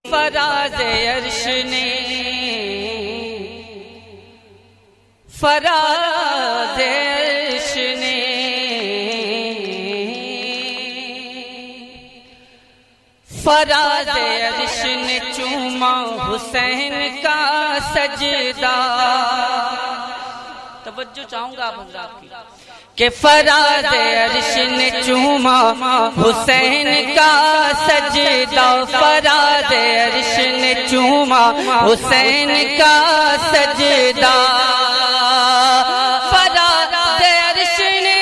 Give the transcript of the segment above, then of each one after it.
फराज़ अर्श ने फराज़ अर्श ने फराज़ अर्श ने चूमा हुसैन का सजदा। तवज्जो चाहूंगा आप हज़रात की कि फराज़ अर्श ने चूमा हुसैन का सजदा। फराज़ अर्श ने चूमा हुसैन का सजदा। फराज़ अर्श ने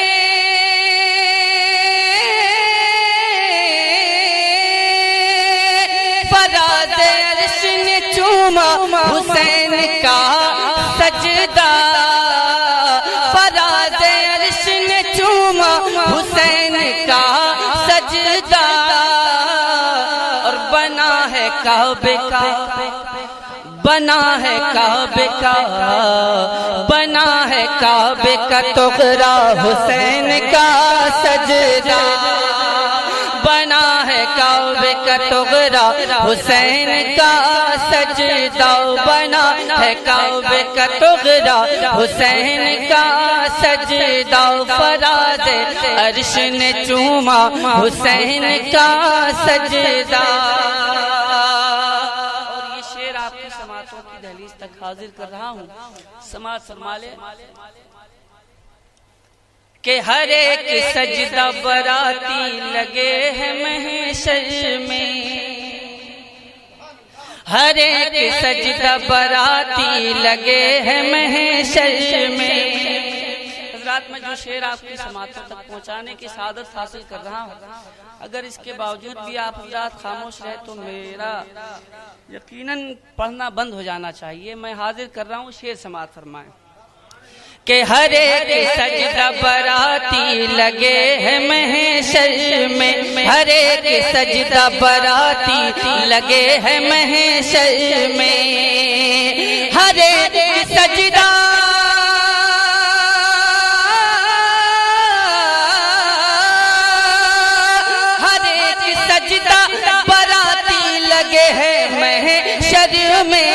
फराज़ अर्श ने चूमा हुसैन का सजदा। हुसैन का सजदा और बना है काबे का, बना है काबे का, बना है काबे का तोगरा हुसैन का सजदा। बना है काबे का तोगरा हुसैन का सजदा। बना है काबे का तोगरा हुसैन का सजदा। फराज़ अर्श ने चूमा हुसैन का सजदा। और ये शेर आपकी समातों की दहलीज तक हाजिर कर रहा हूँ। समात फरमा ले कि हर एक सजदा बराती लगे है महशर में। हर एक सजदा बराती लगे है महशर में। हज़रात में जो शेर आपकी समातों तक पहुँचाने की सादत हासिल कर रहा हूँ, अगर इसके बावजूद भी आप हज़रात खामोश रहे तो मेरा यकीनन पढ़ना बंद हो जाना चाहिए। मैं हाजिर कर रहा हूँ, शेर समात फरमाएं कि हर एक सजदा बराती लगे है महशर में। हर एक सजदा बराती लगे है महशर में। हर एक सजदा हर एक सजदा बराती लगे है महशर में।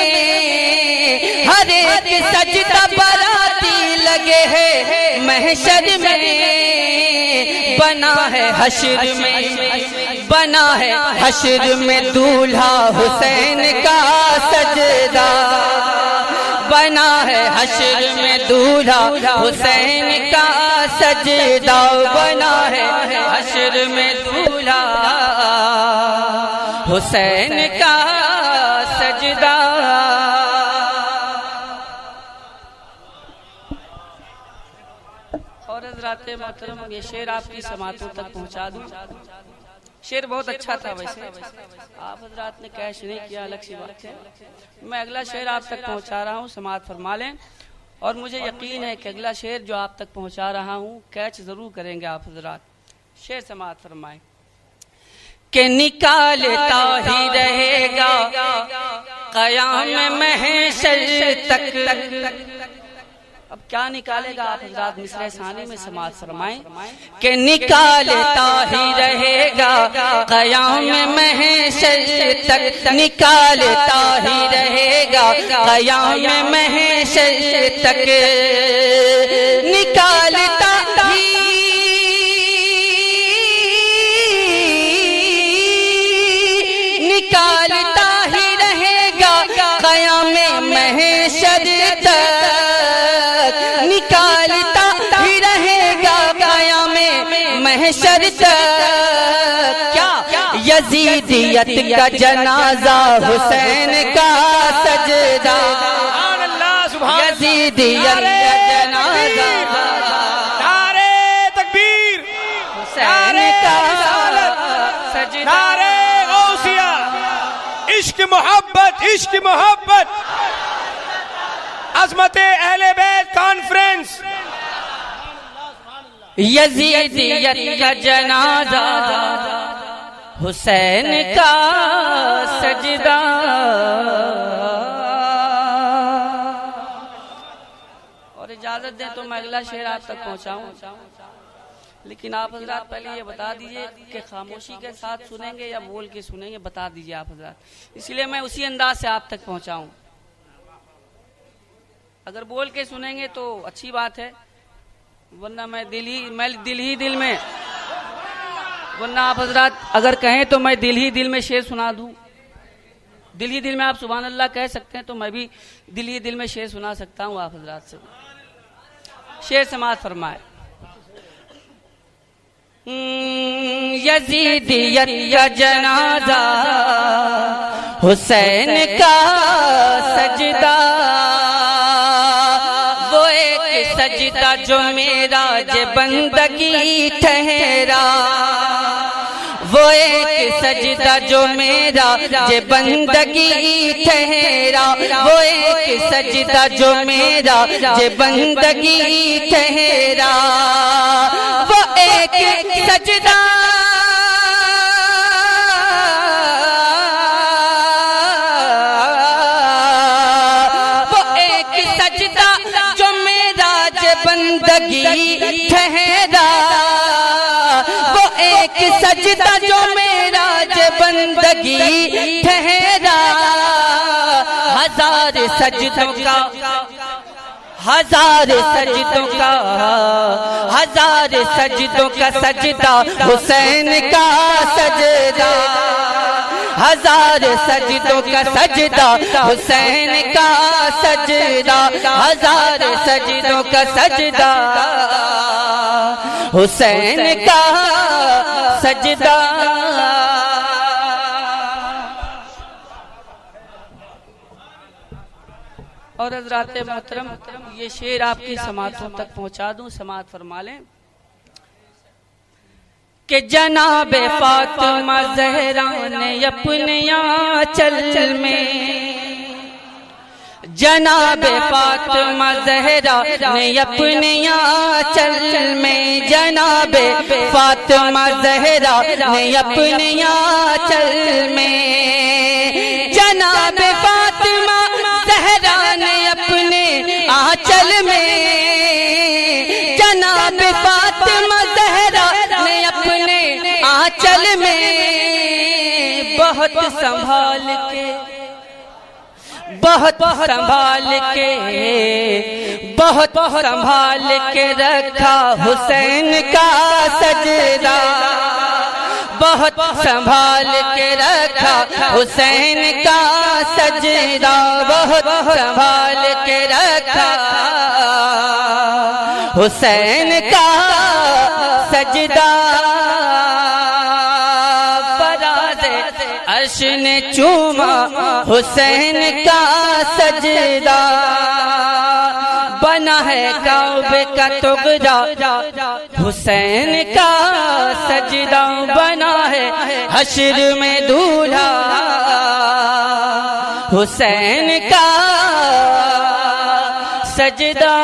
हर एक सजदा बराती लगे है महशर में। बना है हश्र में, बना है हश्र में दूल्हा हुसैन का सजदा। बना है हश्र में दूल्हा हुसैन का सजदा। बना है हश्र में दूल्हा हुसैन का सजदा। और हज़रात मोहतरम ये शेर आपकी समातों तक पहुंचा दूं। शेर बहुत अच्छा था, वैसे आप हज़रात ने कैश नहीं किया, अलग सी बात है। मैं अगला शेर आप तक पहुंचा रहा हूं, समात फरमा लें। और मुझे यकीन है कि अगला शेर जो आप तक पहुंचा रहा हूं कैच जरूर करेंगे आप हज़रात। शेर समात फरमाएं कि निकालता ही रहेगा क़याम महशर तक। अब क्या निकालेगा आप हज़रात मिसरे सानी में समात फरमाएं कि निकालता ही रहेगा क़याम महशर तक। निकालता ही रहेगा क़याम महशर तक। निकालता ही निकालता ही रहेगा क़याम महशर तक। निकालता ही रहेगा क़याम महशर तक। क्या यजीदियत का जनाजा हुसैन का सजदा। यजीदियत का जनाजा नारे तकबीर हुसैन का सजदा। नारे गौसिया इश्क मोहब्बत, इश्क मोहब्बत। अज़मत अहले बैत कॉन्फ्रेंस। यजीदियत का जनाजा हुसैन का सजदा। और इजाजत दें तो मैं अगला शेर आप तक पहुंचाऊं। लेकिन आप हजरात पहले ये बता दीजिए कि खामोशी के साथ सुनेंगे या बोल के सुनेंगे, बता दीजिए आप हजरात, इसलिए मैं उसी अंदाज से आप तक पहुंचाऊं। अगर बोल के सुनेंगे तो अच्छी बात है, वरना मैं दिल ही दिल में, वरना आप हजरात अगर कहें तो मैं दिल ही दिल में शेर सुना दूं। दिल ही दिल में आप सुभान अल्लाह कह सकते हैं, तो मैं भी दिल ही दिल में शेर सुना सकता हूं आप हजरात से। शेर समाअत फरमाए। यजीदियत का जनाजा, हुसैन का सजदा, वो एक सजदा जो मेरा जे बंदगी ठहरा, वो एक सजदा जो मेरा जे बंदगी ठहरा, वो एक सजदा जो मेरा जे बंदगी ठहरा, वो एक सजदा जो मेरा जे बंदगी ठहरा, वो एक सजदा जो मेरा जे बंदगी ठहरा, हजार सजदों का, हजार सजदों का, हजार सजदों का सजदा हुसैन का सजदा, हजार सजदों का सजदा हुसैन का सजदा, हजार सजदों का सजदा हुसैन का सजदा। और हज़रात मोहतरम, ये शेर आपकी समातों तक पहुंचा दूं, समात फरमा लें कि जनाबे फातिमा ज़हरा ने अपने आंचल में, जनाबे फातिमा ज़हरा ने अपने आंचल में, जनाबे फातिमा ज़हरा ने अपने आंचल में, जनाबे फातिमा ज़हरा ने अपने आंचल में, जनाबे फातिमा ज़हरा ने अपने आंचल में, बहुत संभाल के, बहुत संभाल के, बहुत संभाल के रखा हुसैन का सजदा, बहुत संभाल के रखा हुसैन का सजदा, बहुत संभाल के रखा हुसैन का सजदा। अर्श ने चूमा हुसैन का सजदा, बना है काबे का टुकड़ा हुसैन का सजदा, बना है हश्र में दूल्हा हुसैन का सजदा।